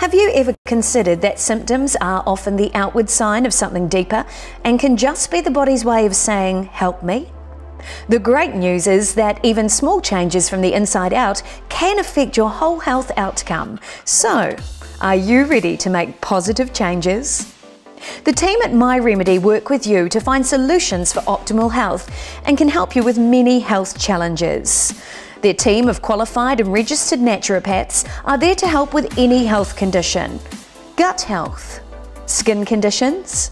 Have you ever considered that symptoms are often the outward sign of something deeper and can just be the body's way of saying, "Help me"? The great news is that even small changes from the inside out can affect your whole health outcome. So, are you ready to make positive changes? The team at My Remedy work with you to find solutions for optimal health and can help you with many health challenges. Their team of qualified and registered naturopaths are there to help with any health condition: gut health, skin conditions,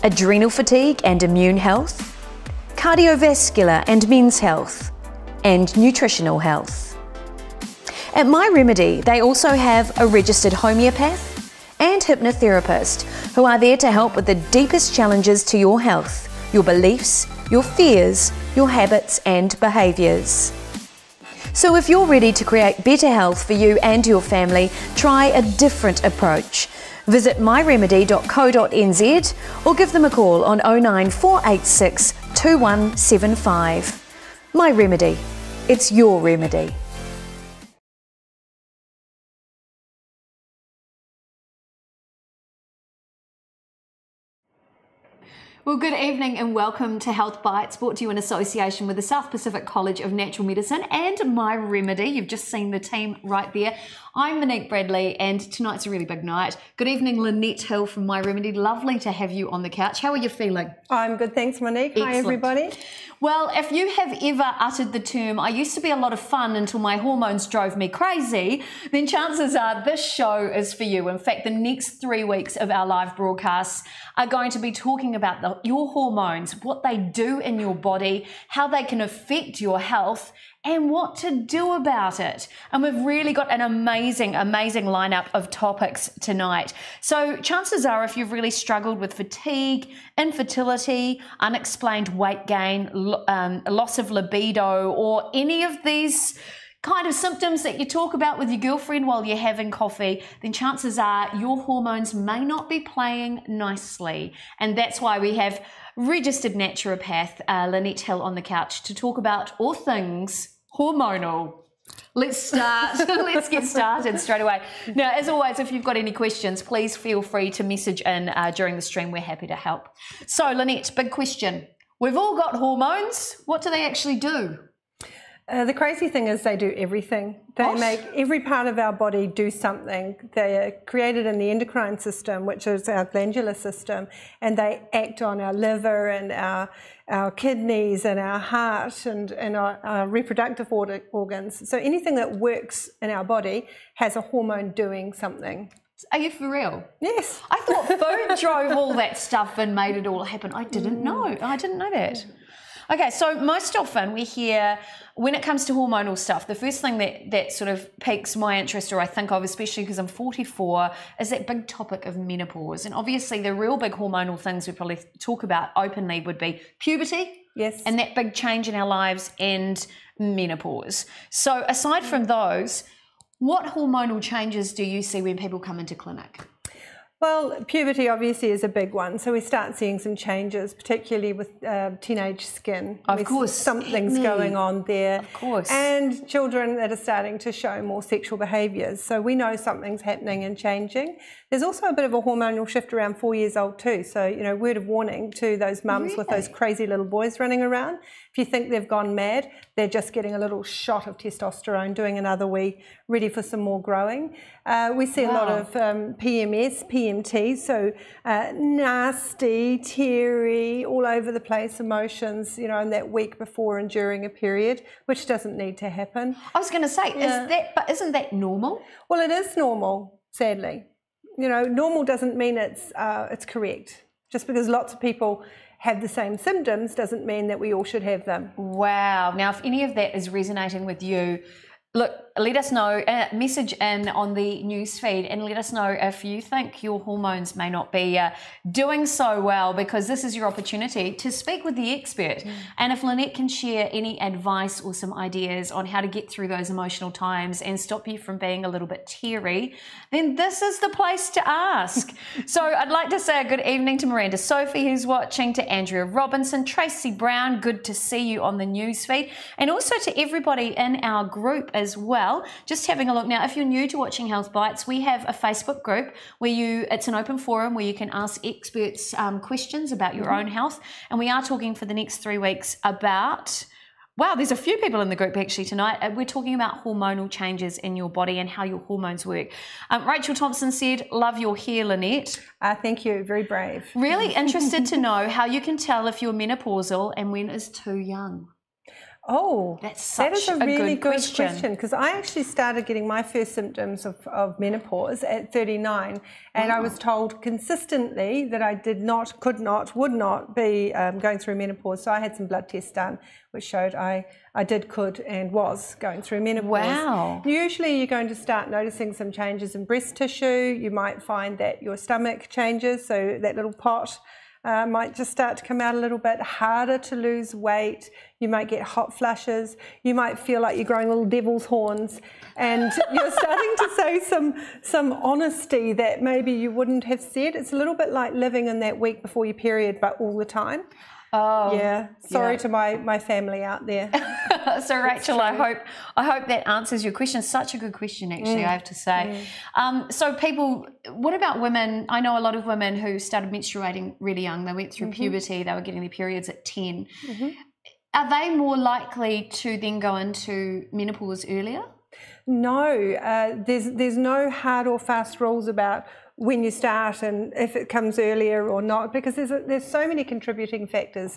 adrenal fatigue and immune health, cardiovascular and men's health, and nutritional health. At My Remedy, they also have a registered homeopath and hypnotherapist who are there to help with the deepest challenges to your health, your beliefs, your fears, your habits and behaviours. So if you're ready to create better health for you and your family, try a different approach. Visit myremedy.co.nz or give them a call on 09486 2175. My Remedy. It's your remedy. Well, good evening and welcome to Health Bites, brought to you in association with the South Pacific College of Natural Medicine and My Remedy. You've just seen the team right there. I'm Monique Bradley and tonight's a really big night. Good evening, Lynette Hill from My Remedy. Lovely to have you on the couch. How are you feeling? I'm good, thanks Monique. Excellent. Hi everybody. Well, if you have ever uttered the term, "I used to be a lot of fun until my hormones drove me crazy," then chances are this show is for you. In fact, the next 3 weeks of our live broadcasts are going to be talking about your hormones, what they do in your body, how they can affect your health, and what to do about it. And we've really got an amazing lineup of topics tonight. So chances are, if you've really struggled with fatigue, infertility, unexplained weight gain, loss of libido, or any of these kind of symptoms that you talk about with your girlfriend while you're having coffee, then chances are your hormones may not be playing nicely. And that's why we have registered naturopath Lynette Hill on the couch to talk about all things hormonal. Let's start. Let's get started straight away. Now, as always, if you've got any questions, please feel free to message in during the stream. We're happy to help. So, Lynette, big question. We've all got hormones. What do they actually do? The crazy thing is they do everything. They make every part of our body do something. They are created in the endocrine system, which is our glandular system, and they act on our liver and our kidneys and our heart and our reproductive organs. So anything that works in our body has a hormone doing something. Are you for real? Yes. I thought food drove all that stuff and made it all happen. I didn't know. I didn't know that. Okay, so most often we hear, when it comes to hormonal stuff, the first thing that sort of piques my interest, or I think of, especially because I'm 44, is that big topic of menopause. And obviously the real big hormonal things we probably talk about openly would be puberty. Yes. And that big change in our lives, and menopause. So aside from those, what hormonal changes do you see when people come into clinic? Well, puberty obviously is a big one. So we start seeing some changes, particularly with teenage skin. Of course. Something's going on there. Of course. And children that are starting to show more sexual behaviours. So we know something's happening and changing. There's also a bit of a hormonal shift around 4 years old too. So, you know, word of warning to those mums with those crazy little boys running around. If you think they've gone mad, they're just getting a little shot of testosterone, doing another wee, ready for some more growing. We see a lot of PMS, PMT, so nasty, teary, all over the place emotions, you know, in that week before and during a period, which doesn't need to happen. I was going to say, isn't that normal? Well, it is normal, sadly. You know, normal doesn't mean it's correct. Just because lots of people have the same symptoms doesn't mean that we all should have them. Wow. Now, if any of that is resonating with you, look, let us know, message in on the news feed and let us know if you think your hormones may not be doing so well, because this is your opportunity to speak with the expert. And if Lynette can share any advice or some ideas on how to get through those emotional times and stop you from being a little bit teary, then this is the place to ask. So I'd like to say a good evening to Miranda Sophie, who's watching, to Andrea Robinson, Tracy Brown, good to see you on the news feed, and also to everybody in our group as well. Just having a look now. If you're new to watching Health Bites, we have a Facebook group where it's an open forum where you can ask experts questions about your own health. And we are talking for the next 3 weeks about... Wow, there's a few people in the group actually tonight. We're talking about hormonal changes in your body and how your hormones work. Rachel Thompson said, love your hair, Lynette. Thank you, very brave. Really interested to know how you can tell if you're menopausal and when is too young. Oh, that is a really good question because I actually started getting my first symptoms of menopause at 39, and I was told consistently that I did not, could not, would not be going through menopause. So I had some blood tests done which showed I did, could, and was going through menopause. Wow. Usually you're going to start noticing some changes in breast tissue. You might find that your stomach changes, so that little pot might just start to come out a little bit, harder to lose weight. You might get hot flushes. You might feel like you're growing little devil's horns, and you're starting to say some honesty that maybe you wouldn't have said. It's a little bit like living in that week before your period, but all the time. Oh, yeah. Sorry to my family out there. So Rachel, I hope that answers your question. Such a good question, actually, I have to say. So people, what about women? I know a lot of women who started menstruating really young. They went through puberty. They were getting their periods at 10. Are they more likely to then go into menopause earlier? No, there's no hard or fast rules about when you start and if it comes earlier or not, because there's so many contributing factors.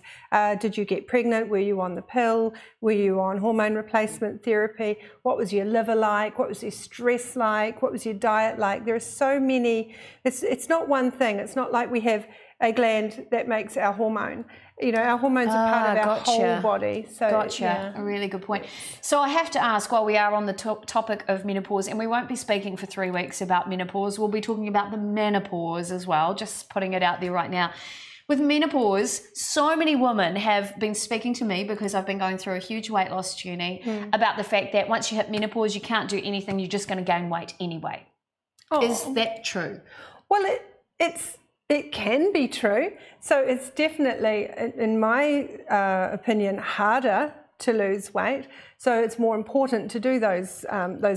Did you get pregnant? Were you on the pill? Were you on hormone replacement therapy? What was your liver like? What was your stress like? What was your diet like? There are so many. It's not one thing. It's not like we have a gland that makes our hormone. You know, our hormones are part of our whole body. So, A really good point. So I have to ask, while we are on the topic of menopause, and we won't be speaking for 3 weeks about menopause, we'll be talking about the menopause as well, just putting it out there right now. With menopause, so many women have been speaking to me because I've been going through a huge weight loss journey about the fact that once you hit menopause, you can't do anything, you're just going to gain weight anyway. Is that true? Well, it can be true. So it's definitely, in my opinion, harder to lose weight. So it's more important to do those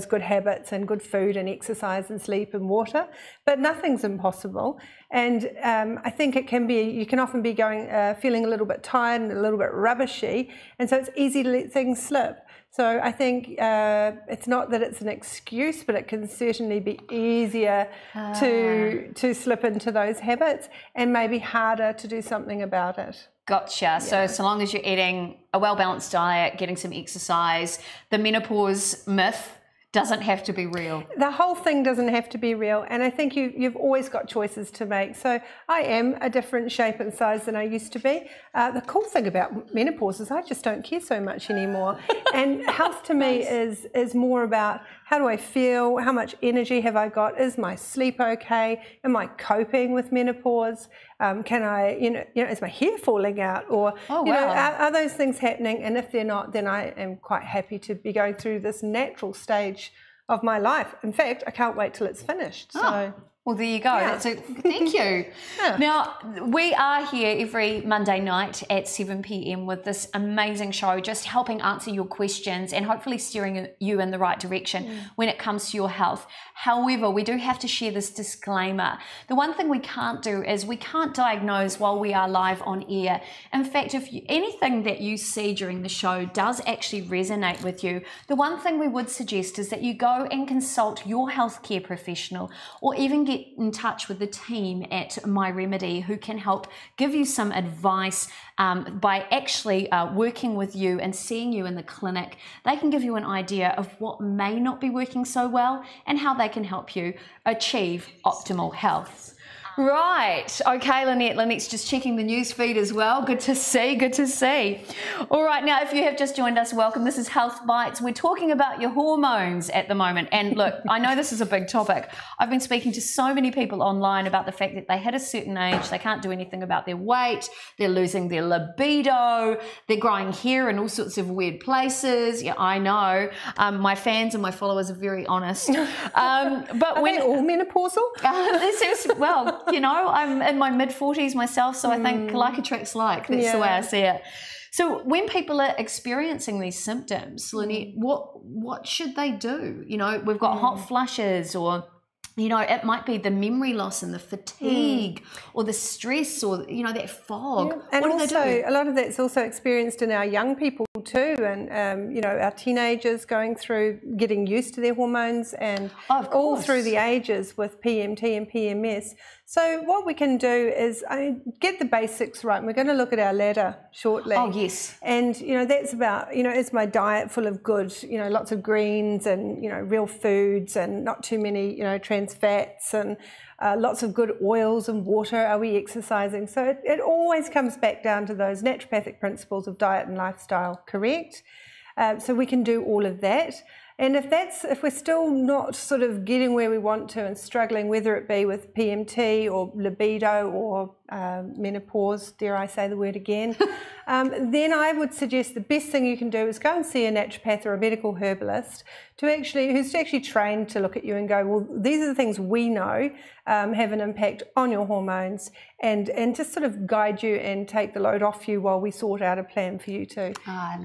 good habits and good food and exercise and sleep and water. But nothing's impossible. And I think it can be, you can often be feeling a little bit tired and a little bit rubbishy. And so it's easy to let things slip. So I think it's not that it's an excuse, but it can certainly be easier to slip into those habits and maybe harder to do something about it. Gotcha. Yeah. So long as you're eating a well-balanced diet, getting some exercise, the menopause myth doesn't have to be real. The whole thing doesn't have to be real, and I think you've always got choices to make. So I am a different shape and size than I used to be. The cool thing about menopause is I just don't care so much anymore. And health to me is more about how do I feel, how much energy have I got, is my sleep okay, am I coping with menopause, can I, you know, is my hair falling out, or you know, are those things happening? And if they're not, then I am quite happy to be going through this natural stage of my life. In fact, I can't wait till it's finished. So. Well, there you go. Yeah. Thank you. Now, we are here every Monday night at 7 p.m. with this amazing show, just helping answer your questions and hopefully steering you in the right direction when it comes to your health. However, we do have to share this disclaimer. The one thing we can't do is we can't diagnose while we are live on air. In fact, if anything that you see during the show does actually resonate with you, the one thing we would suggest is that you go and consult your healthcare professional, or even get in touch with the team at My Remedy, who can help give you some advice by actually working with you and seeing you in the clinic. They can give you an idea of what may not be working so well and how they can help you achieve optimal health. Right. Okay, Lynette's just checking the news feed as well. Good to see, good to see. All right, now if you have just joined us, welcome. This is Health Bites. We're talking about your hormones at the moment. And look, I know this is a big topic. I've been speaking to so many people online about the fact that they hit a certain age, they can't do anything about their weight, they're losing their libido, they're growing hair in all sorts of weird places. Yeah, I know. My fans and my followers are very honest. But are they all menopausal? This is, well, you know, I'm in my mid-40s myself, so I think like attracts like. That's the way I see it. So when people are experiencing these symptoms, Lynette, what should they do? You know, we've got hot flushes, or you know, it might be the memory loss and the fatigue or the stress, or, you know, that fog. Yeah. And what also, do they do? a lot of that's also experienced in our young people too, and, you know, our teenagers going through getting used to their hormones, and all through the ages with PMT and PMS. So what we can do is get the basics right. And we're going to look at our ladder shortly. Oh, yes. And, you know, that's about, you know, is my diet full of good, you know, lots of greens and, you know, real foods and not too many, you know, trans fats, and lots of good oils and water. Are we exercising? So it always comes back down to those naturopathic principles of diet and lifestyle, correct? So we can do all of that. And if we're still not sort of getting where we want to and struggling, whether it be with PMT or libido or menopause, dare I say the word again, then I would suggest the best thing you can do is go and see a naturopath or a medical herbalist who's actually trained to look at you and go, well, these are the things we know have an impact on your hormones, and just sort of guide you and take the load off you while we sort out a plan for you to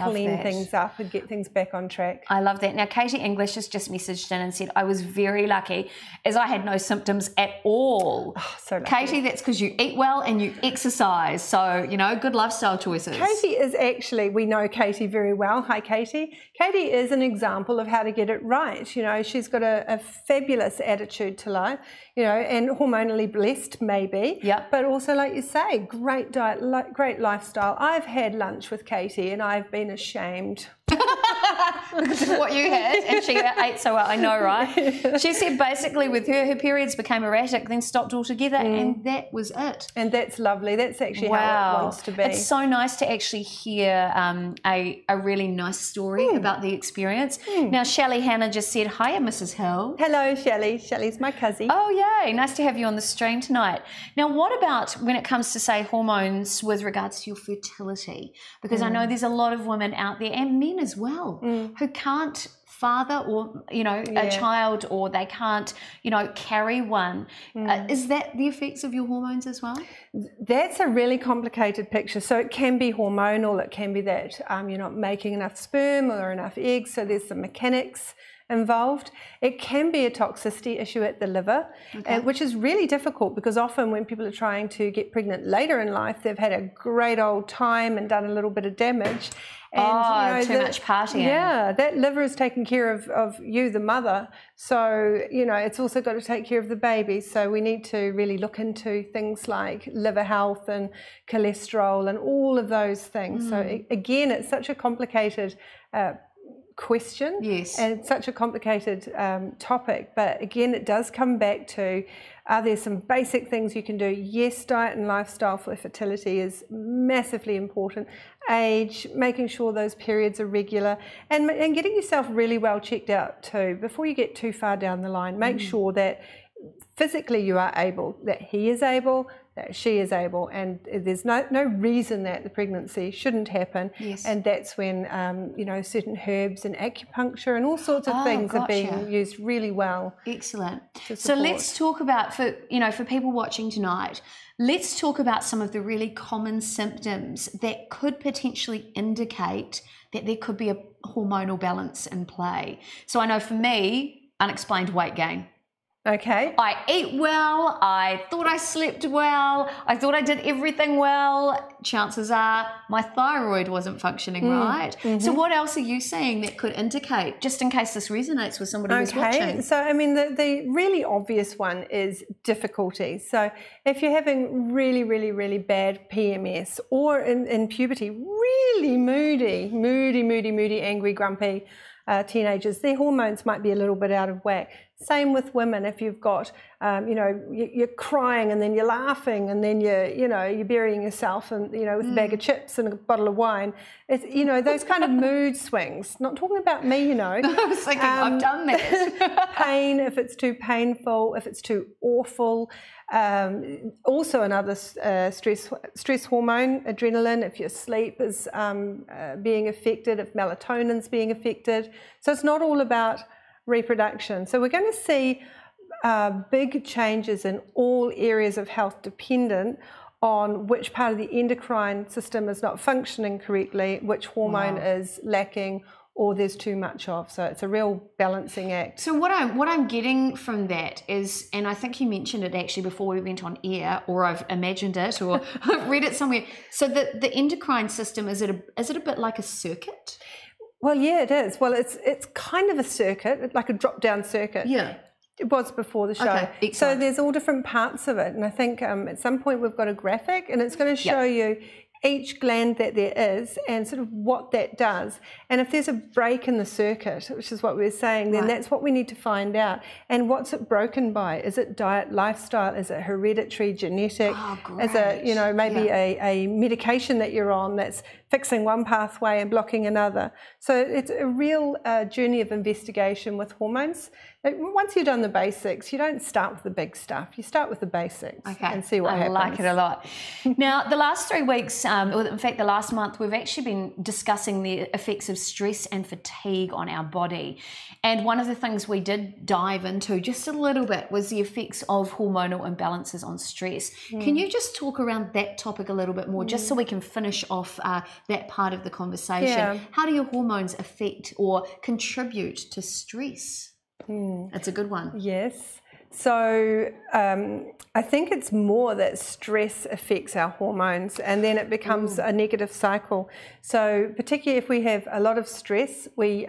clean things up and get things back on track. I love that. Now, Katie English has just messaged in and said, I was very lucky as I had no symptoms at all. Oh, so lucky. Katie, that's because you eat well and you exercise. So, you know, good lifestyle choices. Katie is actually, we know Katie very well. Hi, Katie. Katie is an example of how to get it right. You know, she's got a fabulous attitude to life, you know, and hormonally blessed maybe. Yeah. But also, like you say, great diet, great lifestyle. I've had lunch with Katie and I've been ashamed. Because of what you had, and she ate so well, I know, right? She said basically with her periods became erratic, then stopped altogether, and that was it. And that's lovely. That's actually how it wants to be. It's so nice to actually hear a really nice story about the experience. Now, Shelley Hannah just said, hiya, Mrs. Hill. Hello, Shelley. Shelley's my cousin. Oh, yay. Nice to have you on the stream tonight. Now, what about when it comes to, say, hormones with regards to your fertility? Because I know there's a lot of women out there, and men as well, who can't father or, you know, a child, or they can't, you know, carry one. Is that the effects of your hormones as well? That's a really complicated picture. So it can be hormonal, it can be that you're not making enough sperm or enough eggs, so there's some mechanics involved. It can be a toxicity issue at the liver, which is really difficult, because often when people are trying to get pregnant later in life, they've had a great old time and done a little bit of damage. And, too much partying. Yeah, that liver is taking care of you, the mother. So, you know, it's also got to take care of the baby. So we need to really look into things like liver health and cholesterol and all of those things. So again, it's such a complicated question, and such a complicated topic, but again, it does come back to, are there some basic things you can do? Yes, diet and lifestyle for fertility is massively important. Age, making sure those periods are regular, and getting yourself really well checked out too before you get too far down the line. Make sure that physically you are able, that he is able, that she is able, and there's no reason that the pregnancy shouldn't happen. And that's when you know, certain herbs and acupuncture and all sorts of things are being used really well. Excellent. So let's talk about, for people watching tonight, let's talk about some of the really common symptoms that could potentially indicate that there could be a hormonal balance in play. So I know for me, unexplained weight gain. Okay. I eat well, I thought I slept well, I thought I did everything well. Chances are my thyroid wasn't functioning right. So what else are you seeing that could indicate, just in case this resonates with somebody who's watching? So, I mean, the really obvious one is difficulty. So if you're having really, really, really bad PMS, or in puberty, really moody, angry, grumpy teenagers, their hormones might be a little bit out of whack. Same with women. If you've got, you know, you're crying and then you're laughing and then you're burying yourself and, you know, with a bag of chips and a bottle of wine. It's, you know, those kind of mood swings. Not talking about me, you know. I was thinking, I've done that. Pain, if it's too painful, if it's too awful. Also another stress hormone, adrenaline, if your sleep is being affected, if melatonin's being affected. So it's not all about reproduction. So we're going to see big changes in all areas of health dependent on which part of the endocrine system is not functioning correctly, which hormone is lacking, or there's too much of. So it's a real balancing act. So what I'm getting from that is, and I think you mentioned it actually before we went on air, or I've imagined it, or I've read it somewhere. So the endocrine system, is it a bit like a circuit? Well, yeah, it is. Well, it's kind of a circuit, like a drop-down circuit. Yeah. It was before the show. Okay, so there's all different parts of it. And I think at some point we've got a graphic, and it's going to show you each gland that there is and sort of what that does. And if there's a break in the circuit, which is what we were saying, then that's what we need to find out. And what's it broken by? Is it diet, lifestyle? Is it hereditary, genetic? Is it, you know, maybe a medication that you're on that's fixing one pathway and blocking another? So it's a real journey of investigation with hormones. Once you've done the basics, you don't start with the big stuff. You start with the basics and see what happens. I like it a lot. Now, the last 3 weeks, or in fact the last month, we've actually been discussing the effects of stress and fatigue on our body. And one of the things we did dive into just a little bit was the effects of hormonal imbalances on stress. Can you just talk around that topic a little bit more, just so we can finish off that part of the conversation? How do your hormones affect or contribute to stress? That's a good one. Yes. So I think it's more that stress affects our hormones, and then it becomes a negative cycle. So particularly if we have a lot of stress, we use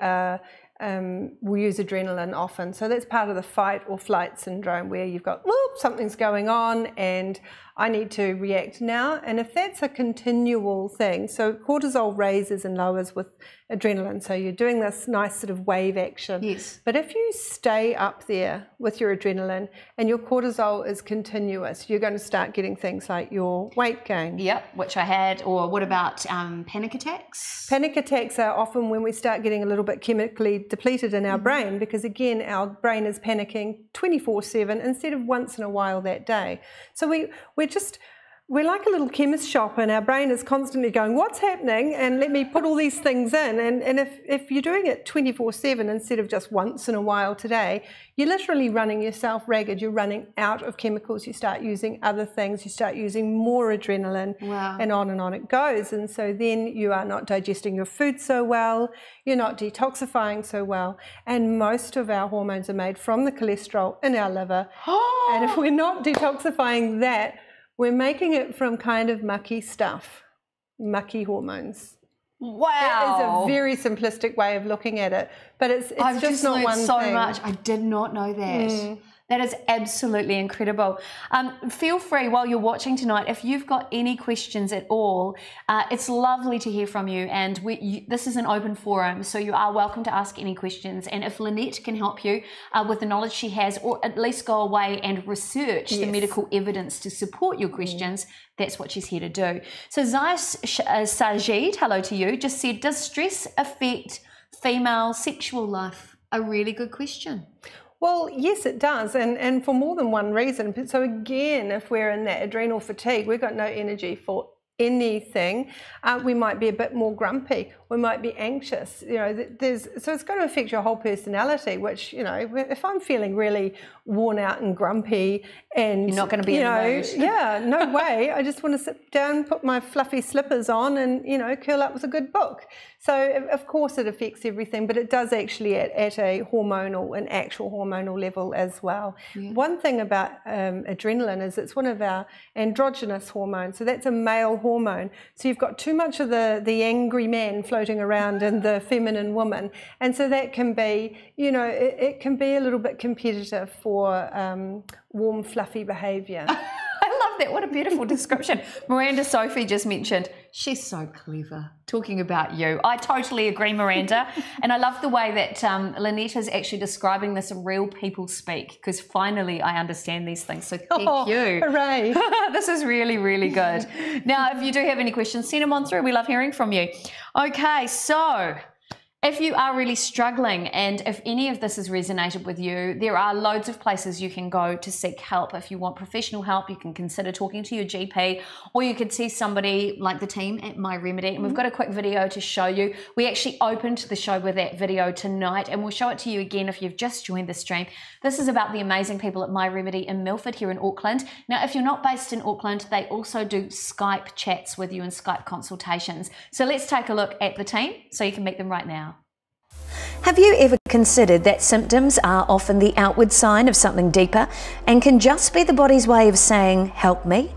adrenaline often. So that's part of the fight or flight syndrome, where you've got, whoop, something's going on and I need to react now. And if that's a continual thing, so cortisol raises and lowers with adrenaline. So you're doing this nice sort of wave action. Yes. But if you stay up there with your adrenaline and your cortisol is continuous, you're going to start getting things like your weight gain. Yep, which I had. Or what about panic attacks? Panic attacks are often when we start getting a little bit chemically depleted in our brain, because again, our brain is panicking 24/7 instead of once in a while that day. So we're like a little chemist shop, and our brain is constantly going, what's happening? And let me put all these things in. And if you're doing it 24/7 instead of just once in a while today, you're literally running yourself ragged. You're running out of chemicals. You start using other things. You start using more adrenaline, and on it goes. And so then you are not digesting your food so well. You're not detoxifying so well. And most of our hormones are made from the cholesterol in our liver. And if we're not detoxifying that, we're making it from kind of mucky stuff, mucky hormones. Wow. That is a very simplistic way of looking at it, but it's just not one thing. I've so much. I did not know that. That is absolutely incredible. Feel free while you're watching tonight, if you've got any questions at all, it's lovely to hear from you, and this is an open forum, so you are welcome to ask any questions. And if Lynette can help you with the knowledge she has, or at least go away and research the medical evidence to support your questions, that's what she's here to do. So Zai Sajid, hello to you, just said, does stress affect female sexual life? A really good question. Well, yes, it does, and for more than one reason. So again, if we're in that adrenal fatigue, we've got no energy for anything. We might be a bit more grumpy. We might be anxious. You know, so it's going to affect your whole personality. Which, you know, if I'm feeling really worn out and grumpy, and you're not going to be in the mood. Yeah, no way. I just want to sit down, put my fluffy slippers on, and curl up with a good book. So of course it affects everything, but it does actually at an actual hormonal level as well. One thing about adrenaline is it's one of our androgynous hormones. So that's a male hormone. So you've got too much of the angry man floating around in the feminine woman. And so that can be, it can be a little bit competitive for warm, fluffy behaviour. I love that. What a beautiful description. Miranda Sophie just mentioned, she's so clever, talking about you. I totally agree, Miranda. And I love the way that Lynette is actually describing this in real people speak, because finally I understand these things. So thank you. Hooray. This is really, really good. Now, if you do have any questions, send them on through. We love hearing from you. Okay, so If you are really struggling and if any of this has resonated with you, there are loads of places you can go to seek help. If you want professional help, you can consider talking to your GP, or you could see somebody like the team at My Remedy. And we've got a quick video to show you. We actually opened the show with that video tonight, and we'll show it to you again if you've just joined the stream. This is about the amazing people at My Remedy in Milford here in Auckland. Now, if you're not based in Auckland, they also do Skype chats with you and Skype consultations. So let's take a look at the team so you can meet them right now. Have you ever considered that symptoms are often the outward sign of something deeper and can just be the body's way of saying, help me?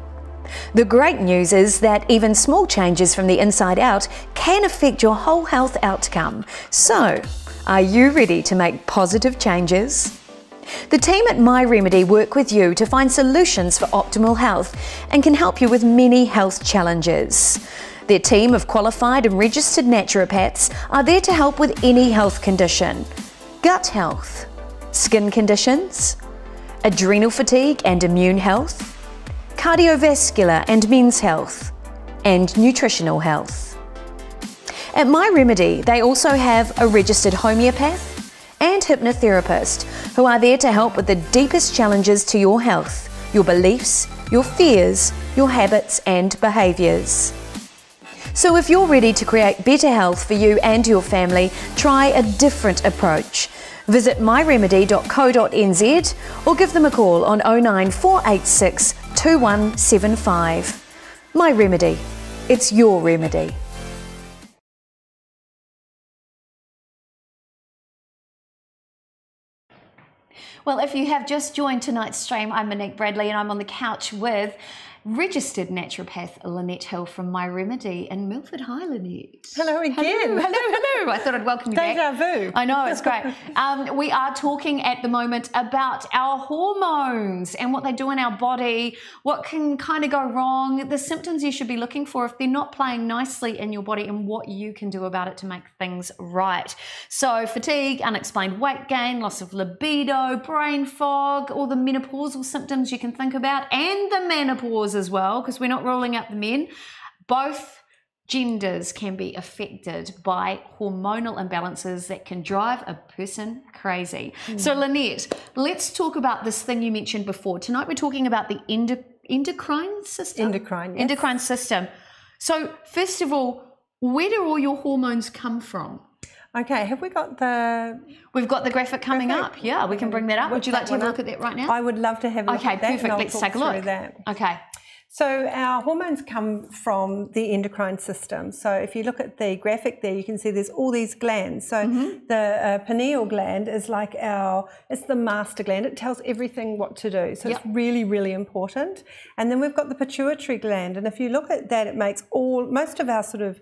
The great news is that even small changes from the inside out can affect your whole health outcome. So, are you ready to make positive changes? The team at My Remedy work with you to find solutions for optimal health and can help you with many health challenges. Their team of qualified and registered naturopaths are there to help with any health condition: gut health, skin conditions, adrenal fatigue and immune health, cardiovascular and men's health, and nutritional health. At My Remedy, they also have a registered homeopath and hypnotherapist who are there to help with the deepest challenges to your health, your beliefs, your fears, your habits and behaviours. So if you're ready to create better health for you and your family, try a different approach. Visit myremedy.co.nz or give them a call on 09486 2175. My Remedy. It's your remedy. Well, if you have just joined tonight's stream, I'm Monique Bradley and I'm on the couch with registered naturopath Lynette Hill from My Remedy in Milford. Hi, Lynette. Hello again. Hello. I thought I'd welcome you back. Deja vu. I know, it's great. We are talking at the moment about our hormones and what they do in our body, what can kind of go wrong, the symptoms you should be looking for if they're not playing nicely in your body, and what you can do about it to make things right. So fatigue, unexplained weight gain, loss of libido, brain fog, all the menopausal symptoms you can think about, and the menopause as well, because we're not ruling out the men. Both genders can be affected by hormonal imbalances that can drive a person crazy. So Lynette, let's talk about this thing you mentioned before. Tonight we're talking about the endocrine system. Endocrine, yes. Endocrine system. So first of all, where do all your hormones come from? Okay, have we got the... We've got the graphic coming up. Yeah, we can bring that up. Would you like to have a look at that right now? I would love to have a look at that. Okay, perfect. Let's take a look. Okay. So our hormones come from the endocrine system. So if you look at the graphic there, you can see there's all these glands. So the pineal gland is like it's the master gland. It tells everything what to do. So it's really, really important. And then we've got the pituitary gland. And if you look at that, it makes most of our sort of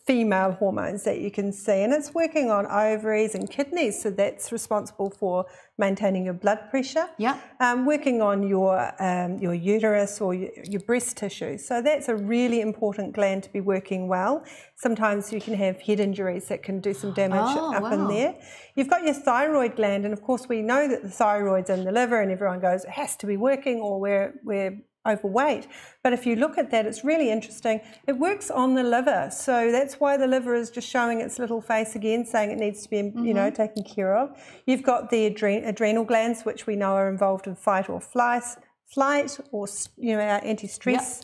female hormones that you can see, and it's working on ovaries and kidneys, so that's responsible for maintaining your blood pressure. Working on your uterus or your breast tissue, so that's a really important gland to be working well. Sometimes you can have head injuries that can do some damage in there. You've got your thyroid gland, and of course we know that the thyroid's in the liver, and everyone goes, it has to be working, or we're overweight. But if you look at that, it's really interesting. It works on the liver, so that's why the liver is just showing its little face again, saying it needs to be, taken care of. You've got the adrenal glands, which we know are involved in fight or flight, or our anti-stress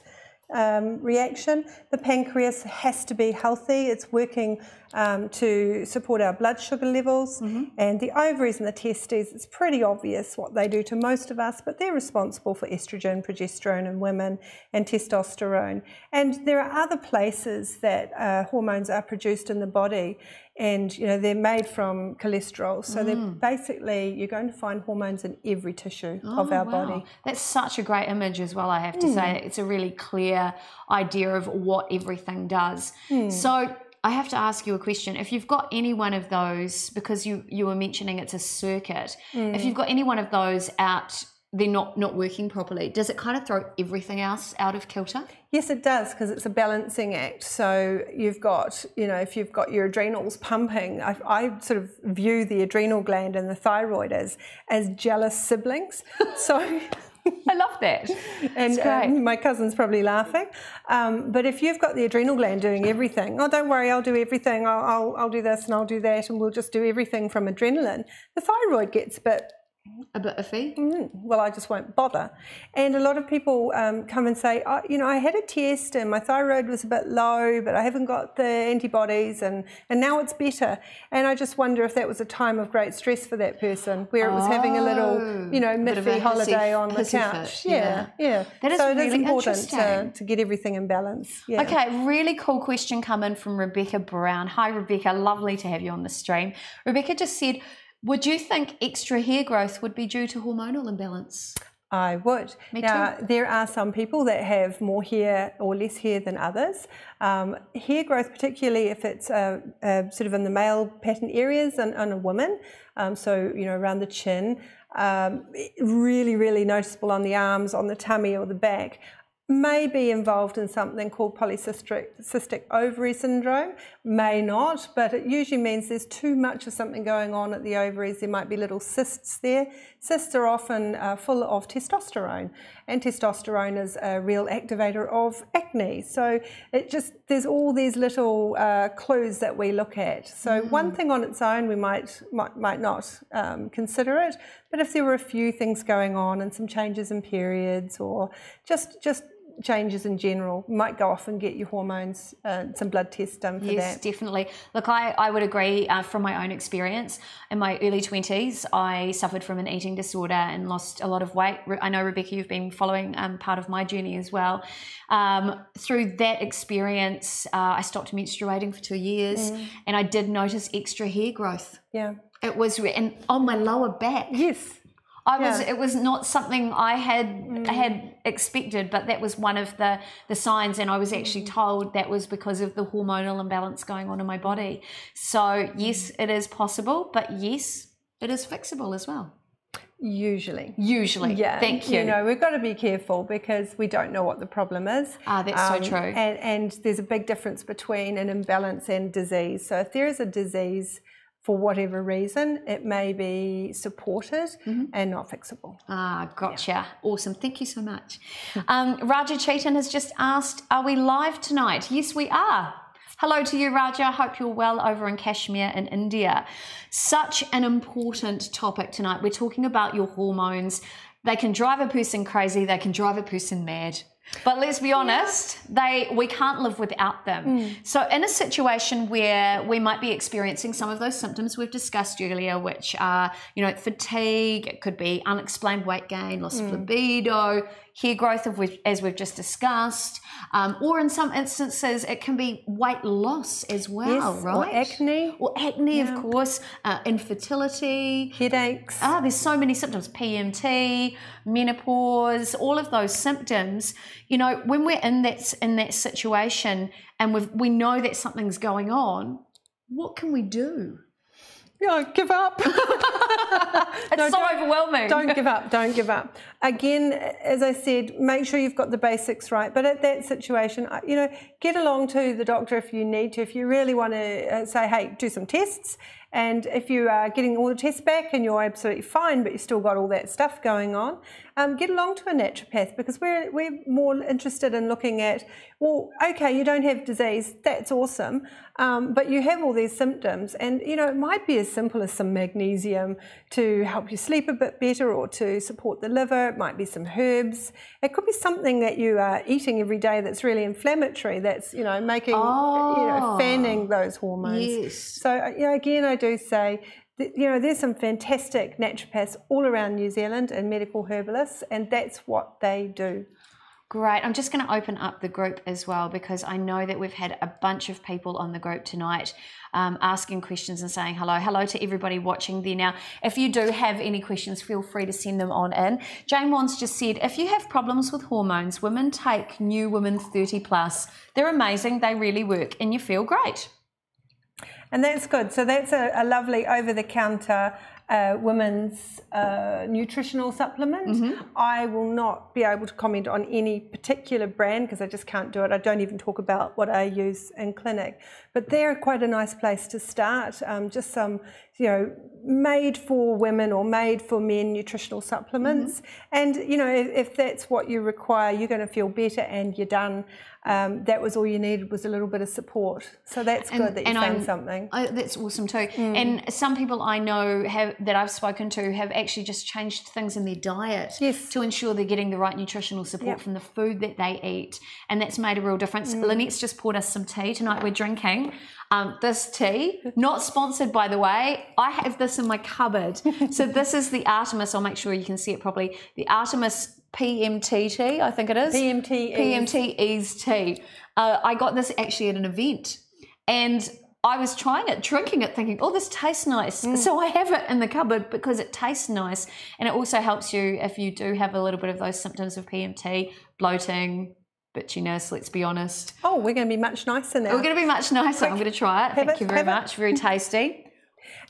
reaction. The pancreas has to be healthy. It's working to support our blood sugar levels. And the ovaries and the testes, it's pretty obvious what they do to most of us, but they're responsible for estrogen, progesterone in women, and testosterone. And there are other places that hormones are produced in the body, and they're made from cholesterol. So they're basically, you're going to find hormones in every tissue of our body. That's such a great image as well, I have to say. It's a really clear idea of what everything does. So I have to ask you a question. If you've got any one of those, because you were mentioning it's a circuit, if you've got any one of those out, they're not working properly, does it kind of throw everything else out of kilter? Yes, it does, because it's a balancing act. So you've got, if you've got your adrenals pumping, I sort of view the adrenal gland and the thyroid as jealous siblings. So I love that. And my cousin's probably laughing. But if you've got the adrenal gland doing everything, oh, don't worry, I'll do everything. I'll do this and I'll do that, and we'll just do everything from adrenaline. The thyroid gets a bit iffy. Well, I just won't bother. And a lot of people come and say, oh, you know, I had a test and my thyroid was a bit low, but I haven't got the antibodies, and now it's better. And I just wonder if that was a time of great stress for that person, where it was having a little, you know, miffy holiday on the couch. Yeah. That is so really it is important to get everything in balance. Yeah. Okay, really cool question come in from Rebecca Brown. Hi, Rebecca. Lovely to have you on the stream. Rebecca just said, would you think extra hair growth would be due to hormonal imbalance? I would. Me now, too. there are some people that have more hair or less hair than others. Hair growth, particularly if it's sort of in the male pattern areas and on a woman, so, you know, around the chin, really, really noticeable on the arms, on the tummy or the back, may be involved in something called polycystic ovary syndrome, may not, but it usually means there's too much of something going on at the ovaries. There might be little cysts there. Cysts are often full of testosterone, and testosterone is a real activator of acne. So there's all these little clues that we look at. So one thing on its own we might not consider it, but if there were a few things going on and some changes in periods or just changes in general, you might go off and get your hormones, some blood tests done for that. Yes, definitely. Look, I would agree from my own experience. In my early 20s, I suffered from an eating disorder and lost a lot of weight. I know, Rebecca, you've been following part of my journey as well. Through that experience, I stopped menstruating for 2 years, and I did notice extra hair growth. Yeah. It was, and on my lower back. Yes. It was not something I had expected, but that was one of the signs, and I was actually told that was because of the hormonal imbalance going on in my body. So yes, it is possible, but yes, it is fixable as well. Usually. Yeah. Thank you. You know, we've got to be careful because we don't know what the problem is. That's so true. And there's a big difference between an imbalance and disease. So if there is a disease, for whatever reason, it may be supported and not fixable. Gotcha. Yeah. Awesome. Thank you so much. Raja Chetan has just asked, are we live tonight? Yes, we are. Hello to you, Raja. Hope you're well over in Kashmir in India. Such an important topic tonight. We're talking about your hormones. They can drive a person crazy. They can drive a person mad. But let's be honest, we can't live without them. So in a situation where we might be experiencing some of those symptoms we've discussed earlier, which are, you know, fatigue, it could be unexplained weight gain, loss of libido, hair growth, as we've just discussed, or in some instances it can be weight loss as well, right? Or acne. Or acne, of course, infertility. Headaches. There's so many symptoms, PMT, menopause, all of those symptoms. You know, when we're in that situation and we know that something's going on, what can we do? Yeah, give up. It's so overwhelming. Don't give up. Don't give up. Again, as I said, make sure you've got the basics right. But at that situation, you know, get along to the doctor if you need to. If you really want to say, hey, do some tests. And if you are getting all the tests back and you're absolutely fine, but you've still got all that stuff going on, get along to a naturopath, because we're more interested in looking at, well, okay, you don't have disease, that's awesome, but you have all these symptoms, and you know, it might be as simple as some magnesium to help you sleep a bit better or to support the liver. It might be some herbs. It could be something that you are eating every day that's really inflammatory, that's, you know, making, you know, fanning those hormones. Yes. So, you know, again, I do say, you know, there's some fantastic naturopaths all around New Zealand and medical herbalists, and that's what they do. Great. I'm just going to open up the group as well, because I know that we've had a bunch of people on the group tonight asking questions and saying hello to everybody watching there. Now, if you do have any questions, feel free to send them on in. Jane Wands just said, if you have problems with hormones, women take New Women 30 Plus. They're amazing. They really work and you feel great. And that's good. So that's a lovely over-the-counter women's nutritional supplement. I will not be able to comment on any particular brand because I just can't do it. I don't even talk about what I use in clinic. But they're quite a nice place to start. Just some, you know, made for women or made for men nutritional supplements. And, you know, if that's what you require, you're going to feel better and you're done. That was all you needed, was a little bit of support. So that's good that you found something. That's awesome too. And some people I know that I've spoken to have actually just changed things in their diet to ensure they're getting the right nutritional support from the food that they eat. And that's made a real difference. Lynette's just poured us some tea tonight. We're drinking this tea, not sponsored by the way. I have this in my cupboard. So this is the Artemis. I'll make sure you can see it properly. The Artemis PMT tea, I think it is. PMT Ease tea. I got this actually at an event and I was trying it, drinking it, thinking, oh, this tastes nice. So I have it in the cupboard because it tastes nice. And it also helps you if you do have a little bit of those symptoms of PMT, bloating, bitchiness, let's be honest. Oh, we're going to be much nicer now. We're going to be much nicer. I'm going to try it. Thank you very much. Very tasty.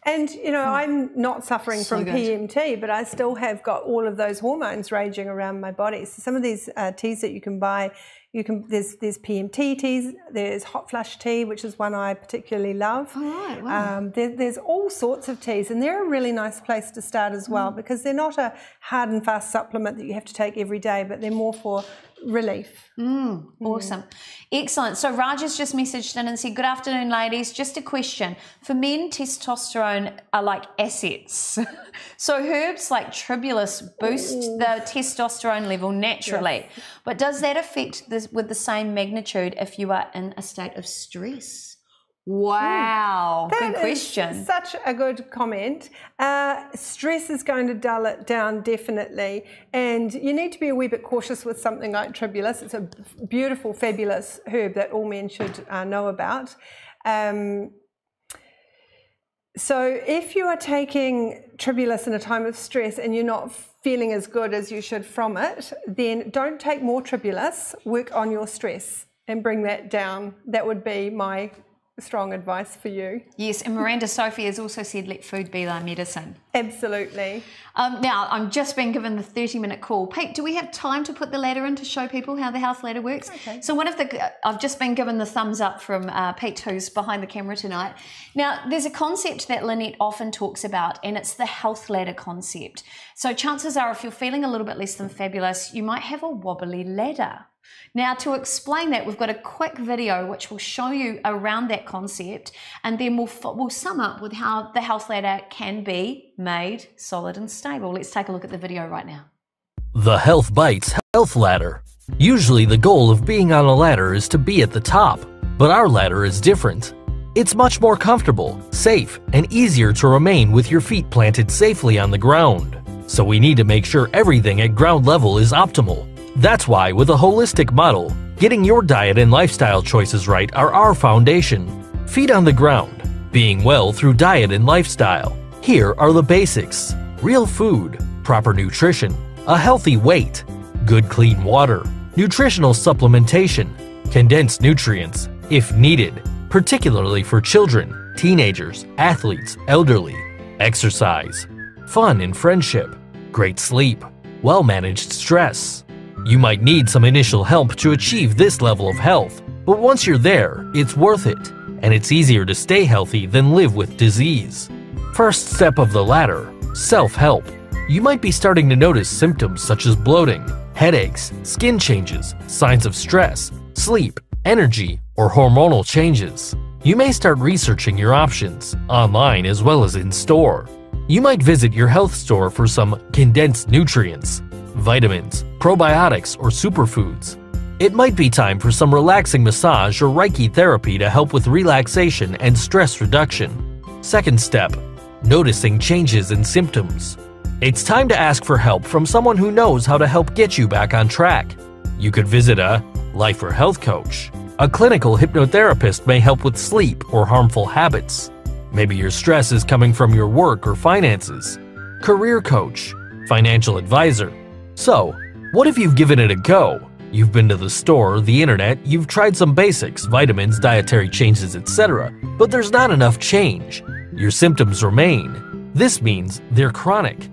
And, you know, I'm not suffering from PMT, but I still have got all of those hormones raging around my body. So some of these teas that you can buy, there's PMT teas, there's hot flush tea, which is one I particularly love. Oh, right. Wow. There's all sorts of teas, and they're a really nice place to start as well because they're not a hard and fast supplement that you have to take every day, but they're more for relief. Awesome. Excellent. So Raj has just messaged in and said, good afternoon, ladies. Just a question. For men, testosterone are like assets. So herbs like tribulus boost the testosterone level naturally. But does that affect this with the same magnitude if you are in a state of stress? Wow, good question. Such a good comment. Stress is going to dull it down definitely, and you need to be a wee bit cautious with something like tribulus. It's a beautiful, fabulous herb that all men should know about. So if you are taking tribulus in a time of stress and you're not feeling as good as you should from it, then don't take more tribulus. Work on your stress and bring that down. That would be my strong advice for you. Yes, and Miranda Sophie has also said let food be thy medicine. Absolutely. Now, I'm just being given the 30-minute call. Pete, do we have time to put the ladder in to show people how the health ladder works? Okay. So I've just been given the thumbs up from Pete, who's behind the camera tonight. Now, there's a concept that Lynette often talks about, and it's the health ladder concept. So chances are if you're feeling a little bit less than fabulous, you might have a wobbly ladder. Now, to explain that, we've got a quick video which will show you around that concept, and then we'll sum up with how the health ladder can be made solid and stable. Let's take a look at the video right now. The Health Bites Health Ladder. Usually the goal of being on a ladder is to be at the top, but our ladder is different. It's much more comfortable, safe, and easier to remain with your feet planted safely on the ground. So we need to make sure everything at ground level is optimal. That's why, with a holistic model, getting your diet and lifestyle choices right are our foundation. Feet on the ground, being well through diet and lifestyle. Here are the basics: real food, proper nutrition, a healthy weight, good clean water, nutritional supplementation, condensed nutrients, if needed, particularly for children, teenagers, athletes, elderly, exercise, fun and friendship, great sleep, well-managed stress. You might need some initial help to achieve this level of health, but once you're there, it's worth it, and it's easier to stay healthy than live with disease. First step of the ladder, self-help. You might be starting to notice symptoms such as bloating, headaches, skin changes, signs of stress, sleep, energy, or hormonal changes. You may start researching your options, online as well as in store. You might visit your health store for some condensed nutrients, vitamins, probiotics, or superfoods. It might be time for some relaxing massage or Reiki therapy to help with relaxation and stress reduction. Second step, noticing changes in symptoms. It's time to ask for help from someone who knows how to help get you back on track. You could visit a life or health coach. A clinical hypnotherapist may help with sleep or harmful habits. Maybe your stress is coming from your work or finances. Career coach, financial advisor. So, what if you've given it a go? You've been to the store, the internet, you've tried some basics, vitamins, dietary changes, etc., but there's not enough change. Your symptoms remain. This means they're chronic.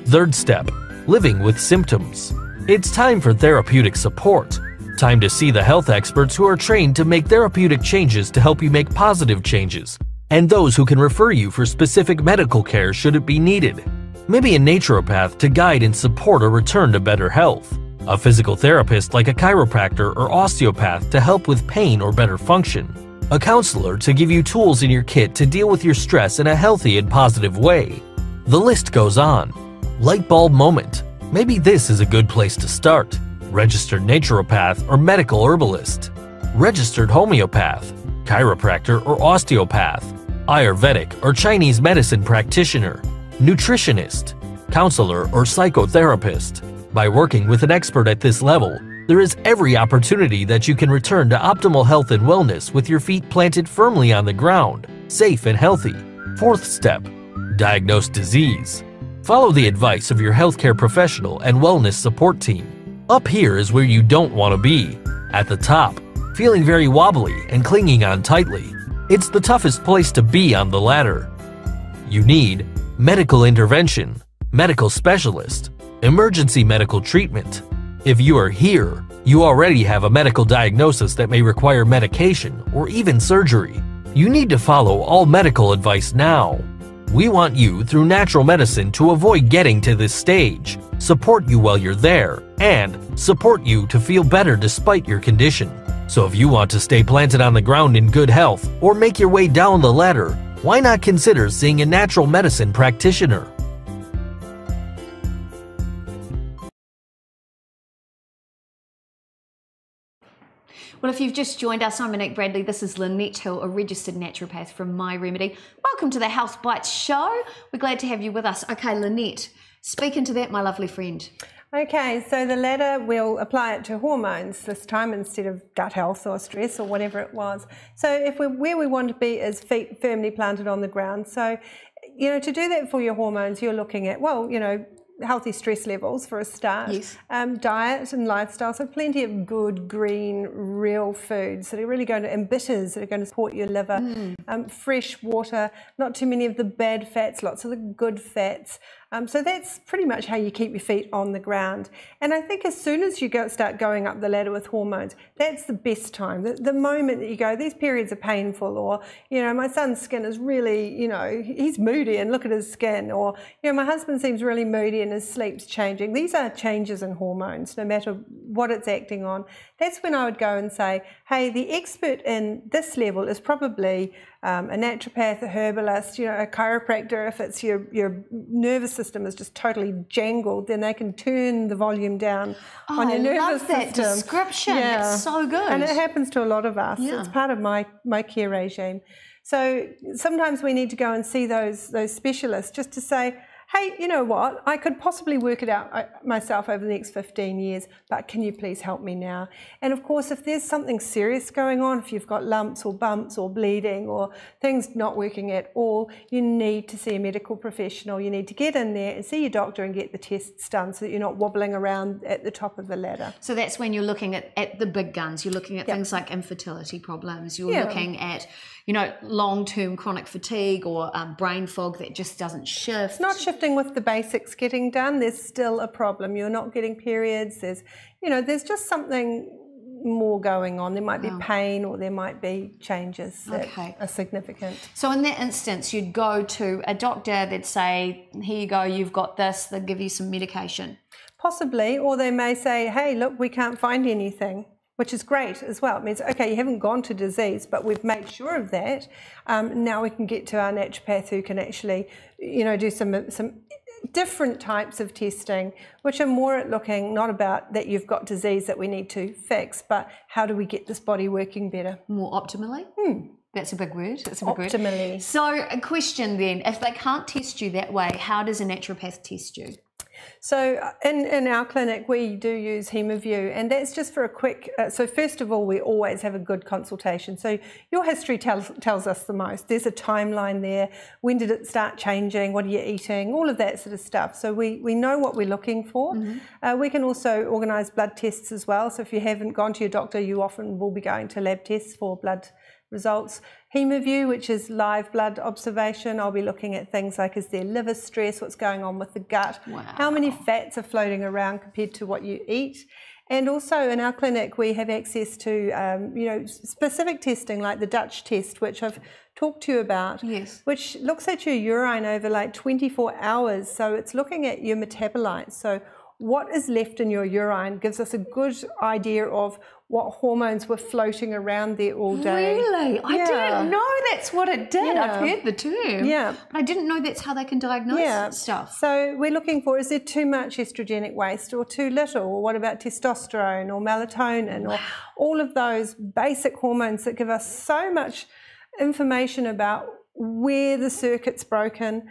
Third step, living with symptoms. It's time for therapeutic support. Time to see the health experts who are trained to make therapeutic changes to help you make positive changes, and those who can refer you for specific medical care should it be needed. Maybe a naturopath to guide and support a return to better health. A physical therapist like a chiropractor or osteopath to help with pain or better function. A counselor to give you tools in your kit to deal with your stress in a healthy and positive way. The list goes on. Light bulb moment. Maybe this is a good place to start. Registered naturopath or medical herbalist. Registered homeopath, chiropractor or osteopath. Ayurvedic or Chinese medicine practitioner. Nutritionist, counselor or psychotherapist. By working with an expert at this level, there is every opportunity that you can return to optimal health and wellness with your feet planted firmly on the ground, safe and healthy. Fourth step, diagnose disease. Follow the advice of your healthcare professional and wellness support team. Up here is where you don't want to be. At the top, feeling very wobbly and clinging on tightly. It's the toughest place to be on the ladder. You need medical intervention, medical specialist, emergency medical treatment. If you are here, you already have a medical diagnosis that may require medication or even surgery. You need to follow all medical advice now. We want you through natural medicine to avoid getting to this stage, support you while you're there, and support you to feel better despite your condition. So if you want to stay planted on the ground in good health or make your way down the ladder, why not consider seeing a natural medicine practitioner? Well, if you've just joined us, I'm Monique Bradley. This is Lynette Hill, a registered naturopath from My Remedy. Welcome to the Health Bites show. We're glad to have you with us. Okay, Lynette, speak into that, my lovely friend. Okay, so the ladder, we'll apply it to hormones this time instead of gut health or stress or whatever it was. So if where we want to be is feet firmly planted on the ground. So, to do that for your hormones, you're looking at, healthy stress levels for a start. Yes. Diet and lifestyle, so plenty of good, green, real foods that are really going to, and bitters that are going to support your liver. Fresh water, not too many of the bad fats, lots of the good fats. So that's pretty much how you keep your feet on the ground. And I think as soon as you start going up the ladder with hormones, that's the best time. The moment that you go, these periods are painful, or, my son's skin is really, he's moody and look at his skin, or, my husband seems really moody and his sleep's changing. These are changes in hormones, no matter what it's acting on. That's when I would go and say, hey, the expert in this level is probably a naturopath, a herbalist, a chiropractor. If it's your nervous system is just totally jangled, then they can turn the volume down on your nervous system. I love that description. That's so good. And it happens to a lot of us. Yeah. It's part of my care regime. So sometimes we need to go and see those specialists just to say, hey, you know what, I could possibly work it out myself over the next 15 years, but can you please help me now? And of course, if there's something serious going on, if you've got lumps or bumps or bleeding or things not working at all, you need to see a medical professional. You need to get in there and see your doctor and get the tests done so that you're not wobbling around at the top of the ladder. So that's when you're looking at the big guns. You're looking at things like infertility problems. You're looking at, long-term chronic fatigue or brain fog that just doesn't shift. It's not shifting with the basics getting done. There's still a problem. You're not getting periods. There's just something more going on. There might be pain, or there might be changes that are significant. So in that instance, you'd go to a doctor, they'd say, here you go, you've got this, they'll give you some medication. Possibly, or they may say, hey, look, we can't find anything, which is great as well. It means, okay, you haven't gone to disease, but we've made sure of that. Now we can get to our naturopath who can actually, do some different types of testing, which are more at looking not about that you've got disease that we need to fix, but how do we get this body working better? More optimally? That's a big word. That's a big optimally. Word. So a question then, if they can't test you that way, how does a naturopath test you? So in our clinic, we do use HemoView, and that's just for a quick, so first of all, we always have a good consultation. So your history tells us the most. There's a timeline there. When did it start changing? What are you eating? All of that sort of stuff. So we know what we're looking for. We can also organise blood tests as well. So if you haven't gone to your doctor, you often will be going to lab tests for blood results. Hemaview, which is live blood observation, I'll be looking at things like, is there liver stress, what's going on with the gut, how many fats are floating around compared to what you eat. And also in our clinic we have access to you know, specific testing like the Dutch test, which I've talked to you about, which looks at your urine over like 24 hours. So it's looking at your metabolites. So what is left in your urine gives us a good idea of what hormones were floating around there all day. Really? I didn't know that's what it did. I've heard the term. But I didn't know that's how they can diagnose stuff. So we're looking for, is there too much estrogenic waste or too little? Or what about testosterone or melatonin or all of those basic hormones that give us so much information about where the circuit's broken,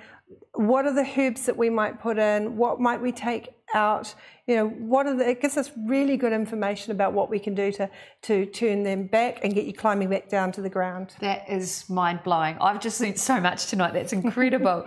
what are the herbs that we might put in, what might we take out, you know, what are the, it gives us really good information about what we can do to turn them back and get you climbing back down to the ground. That is mind-blowing. I've just learned so much tonight. That's incredible.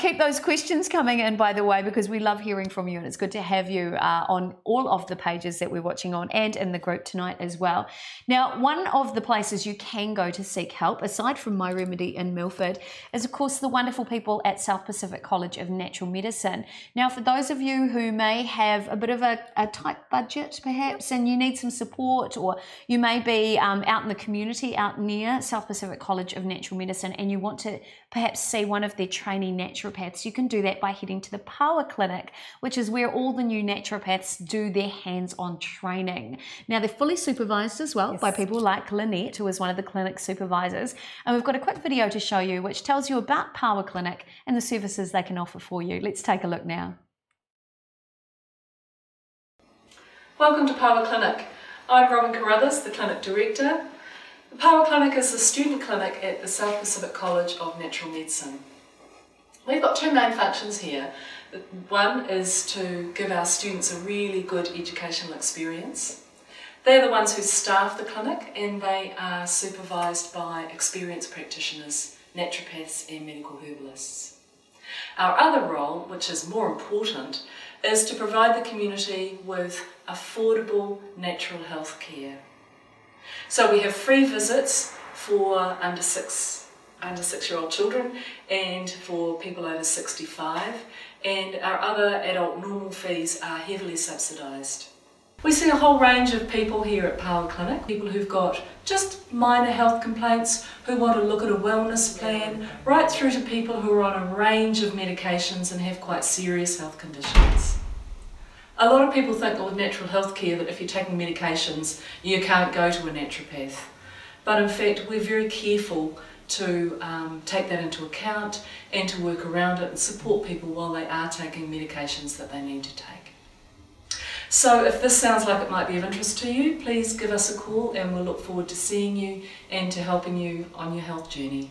Keep those questions coming in, by the way, because we love hearing from you, and it's good to have you on all of the pages that we're watching on and in the group tonight as well. Now, one of the places you can go to seek help, aside from My Remedy in Milford, is of course the wonderful people at South Pacific College of Natural Medicine. Now, for those of you who may have a bit of a tight budget perhaps, and you need some support, or you may be out in the community out near South Pacific College of Natural Medicine and you want to perhaps see one of their trainee naturopaths, you can do that by heading to the Power Clinic, which is where all the new naturopaths do their hands-on training. Now, they're fully supervised as well by people like Lynette, who is one of the clinic supervisors, and we've got a quick video to show you which tells you about Power Clinic and the services they can offer for you. Let's take a look now. Welcome to Power Clinic. I'm Robin Carruthers, the Clinic Director. The Power Clinic is a student clinic at the South Pacific College of Natural Medicine. We've got two main functions here. One is to give our students a really good educational experience. They're the ones who staff the clinic, and they are supervised by experienced practitioners, naturopaths and medical herbalists. Our other role, which is more important, is to provide the community with affordable natural health care. So we have free visits for under 6-year-old children and for people over 65, and our other adult normal fees are heavily subsidised. We see a whole range of people here at Power Clinic, people who've got just minor health complaints, who want to look at a wellness plan, right through to people who are on a range of medications and have quite serious health conditions. A lot of people think with natural health care that if you're taking medications you can't go to a naturopath, but in fact we're very careful to take that into account and to work around it and support people while they are taking medications that they need to take. So if this sounds like it might be of interest to you, please give us a call and we'll look forward to seeing you and to helping you on your health journey.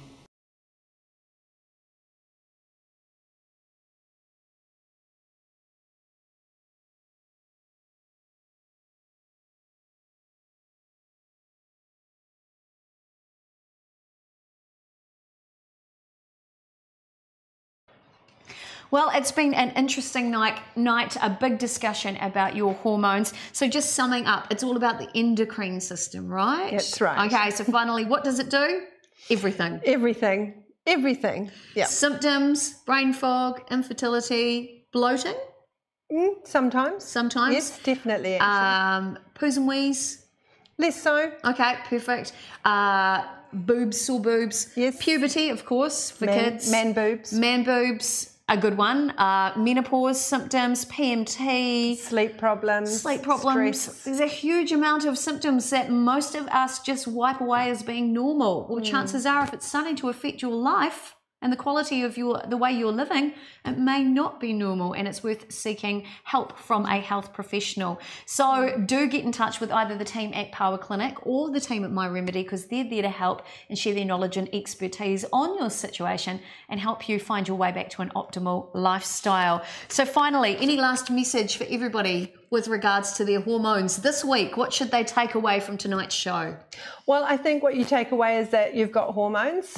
Well, it's been an interesting night, a big discussion about your hormones. So just summing up, it's all about the endocrine system, right? That's right. Okay, so finally, what does it do? Everything. Everything. Everything. Yeah. Symptoms, brain fog, infertility, bloating? Sometimes. Sometimes? Yes, definitely. Actually. Poos and wheeze? Less so. Okay, perfect. Boobs, sore boobs. Yes. Puberty, of course, for kids. Man boobs. Man boobs. A good one. Menopause symptoms, PMT. Sleep problems. Stress. There's a huge amount of symptoms that most of us just wipe away as being normal. Well, chances are if it's starting to affect your life and the quality of the way you're living, it may not be normal, and it's worth seeking help from a health professional. So do get in touch with either the team at Power Clinic or the team at My Remedy, because they're there to help and share their knowledge and expertise on your situation and help you find your way back to an optimal lifestyle. So finally, any last message for everybody with regards to their hormones this week? What should they take away from tonight's show? Well, I think what you take away is that you've got hormones.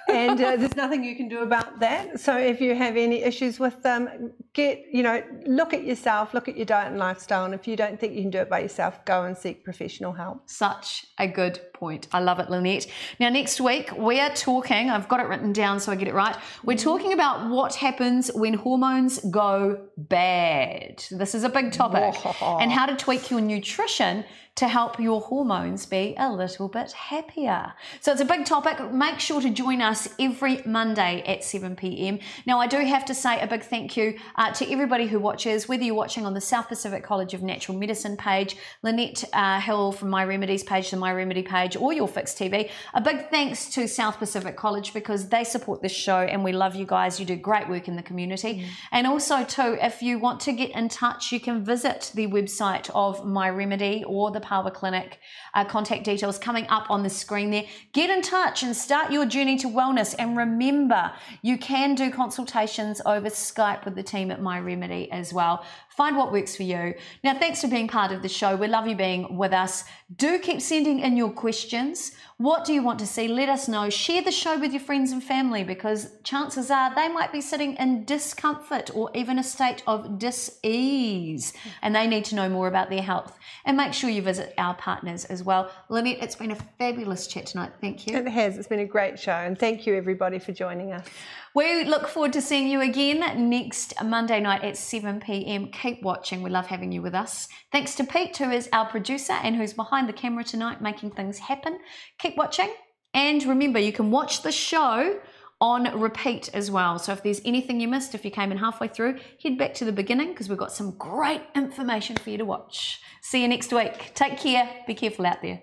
And there's nothing you can do about that. So if you have any issues with them, look at yourself, look at your diet and lifestyle, and if you don't think you can do it by yourself, go and seek professional help. Such a good point. I love it, Lynette. Now, next week, we are talking, I've got it written down so I get it right, we're talking about what happens when hormones go bad. This is a big topic. And how to tweak your nutrition to help your hormones be a little bit happier. So it's a big topic. Make sure to join us every Monday at 7 p.m. Now, I do have to say a big thank you to everybody who watches, whether you're watching on the South Pacific College of Natural Medicine page, Lynette Hill from My Remedies page, the My Remedy page, or YourFixTV. A big thanks to South Pacific College because they support this show and we love you guys. You do great work in the community. And also too, if you want to get in touch, you can visit the website of My Remedy or the Power Clinic. Contact details coming up on the screen there. Get in touch and start your journey to wellness. And remember, you can do consultations over Skype with the team at My Remedy as well. Find what works for you. Now, thanks for being part of the show. We love you being with us. Do keep sending in your questions. What do you want to see? Let us know. Share the show with your friends and family because chances are they might be sitting in discomfort or even a state of dis-ease and they need to know more about their health. And make sure you visit our partners as well. Lynette, it's been a fabulous chat tonight. Thank you. It has. It's been a great show. And thank you, everybody, for joining us. We look forward to seeing you again next Monday night at 7 p.m. Keep watching. We love having you with us. Thanks to Pete, who is our producer and who's behind the camera tonight making things happen. Keep watching. And remember, you can watch the show on repeat as well. So if there's anything you missed, if you came in halfway through, head back to the beginning because we've got some great information for you to watch. See you next week. Take care. Be careful out there.